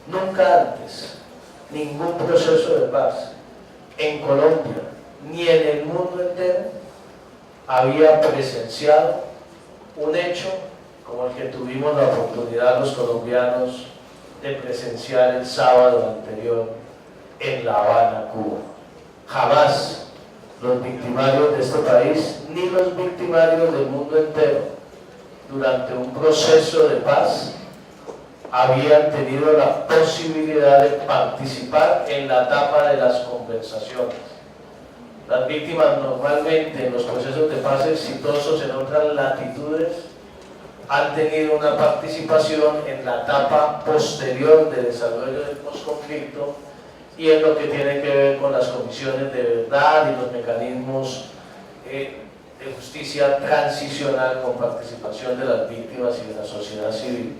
Nunca antes ningún proceso de paz en Colombia ni en el mundo entero había presenciado un hecho como el que tuvimos la oportunidad los colombianos de presenciar el sábado anterior en La Habana, Cuba. Jamás los victimarios de este país ni los victimarios del mundo entero durante un proceso de paz habían tenido la posibilidad de participar en la etapa de las conversaciones. Las víctimas normalmente en los procesos de paz exitosos en otras latitudes han tenido una participación en la etapa posterior de desarrollo del posconflicto y en lo que tiene que ver con las comisiones de verdad y los mecanismos de justicia transicional con participación de las víctimas y de la sociedad civil.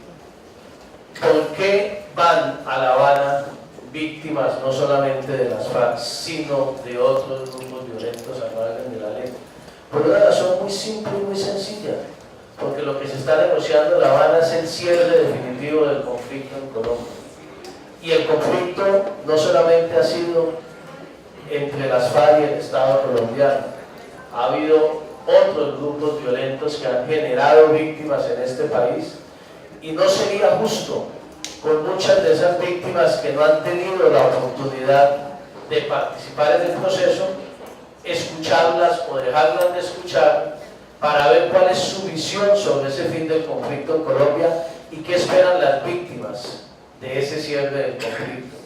¿Por qué van a La Habana víctimas no solamente de las FARC, sino de otros grupos violentos al margen de la ley? Por una razón muy simple y muy sencilla, porque lo que se está negociando en La Habana es el cierre definitivo del conflicto en Colombia. Y el conflicto no solamente ha sido entre las FARC y el Estado colombiano, ha habido otros grupos violentos que han generado víctimas en este país, y no sería justo con muchas de esas víctimas que no han tenido la oportunidad de participar en el proceso, escucharlas o dejarlas de escuchar para ver cuál es su visión sobre ese fin del conflicto en Colombia y qué esperan las víctimas de ese cierre del conflicto.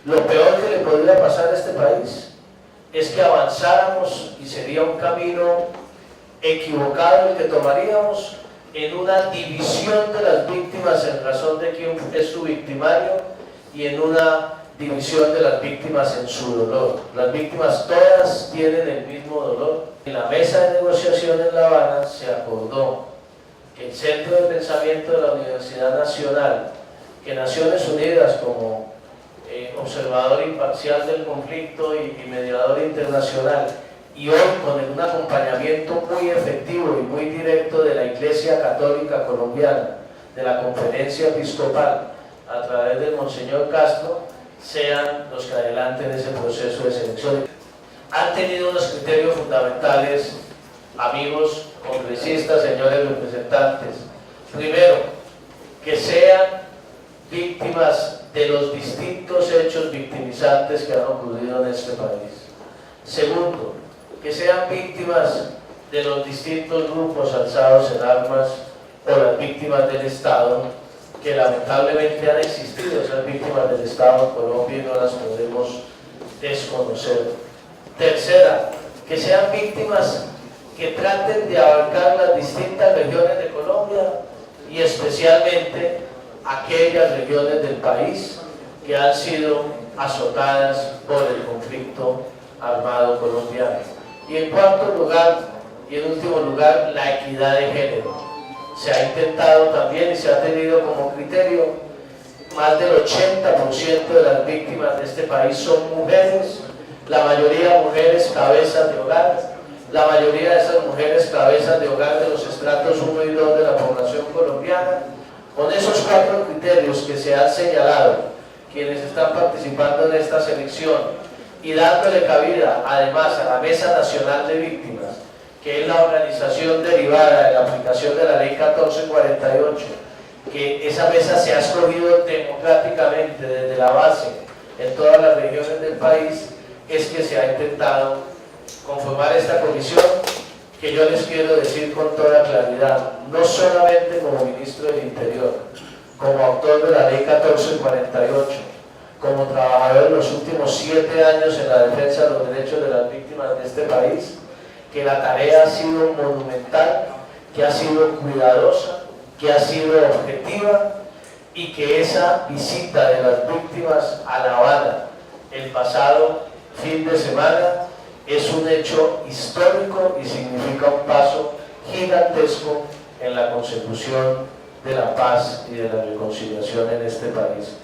Lo peor que le podría pasar a este país es que avanzáramos, y sería un camino equivocado el que tomaríamos, en una división de las víctimas en razón de quién es su victimario y en una división de las víctimas en su dolor. Las víctimas todas tienen el mismo dolor. En la mesa de negociación en La Habana se acordó que el Centro de Pensamiento de la Universidad Nacional, que Naciones Unidas como observador imparcial del conflicto y mediador internacional, y hoy con un acompañamiento muy efectivo y muy directo de la Iglesia Católica Colombiana, de la Conferencia Episcopal, a través del Monseñor Castro, sean los que adelanten ese proceso de selección. Han tenido unos criterios fundamentales, amigos congresistas, señores representantes. Primero, que sean víctimas de los distintos hechos victimizantes que han ocurrido en este país. Segundo, que sean víctimas de los distintos grupos alzados en armas o las víctimas del Estado, que lamentablemente han existido, esas víctimas del Estado en Colombia, y no las podemos desconocer. Tercera, que sean víctimas que traten de abarcar las distintas regiones de Colombia y especialmente aquellas regiones del país que han sido azotadas por el conflicto armado colombiano. Y en cuarto lugar, y en último lugar, la equidad de género. Se ha intentado también y se ha tenido como criterio, más del 80% de las víctimas de este país son mujeres, la mayoría mujeres cabezas de hogar, la mayoría de esas mujeres cabezas de hogar de los estratos 1 y 2 de la población colombiana. Con esos 4 criterios que se han señalado quienes están participando en esta selección, y dándole cabida además a la Mesa Nacional de Víctimas, que es la organización derivada de la aplicación de la Ley 1448, que esa mesa se ha escogido democráticamente desde la base en todas las regiones del país, es que se ha intentado conformar esta comisión, que yo les quiero decir con toda claridad, no solamente como ministro del Interior, como autor de la Ley 1448, como trabajador en los últimos 7 años en la defensa de los derechos de las víctimas de este país, que la tarea ha sido monumental, que ha sido cuidadosa, que ha sido objetiva, y que esa visita de las víctimas a La Habana el pasado fin de semana es un hecho histórico y significa un paso gigantesco en la consecución de la paz y de la reconciliación en este país.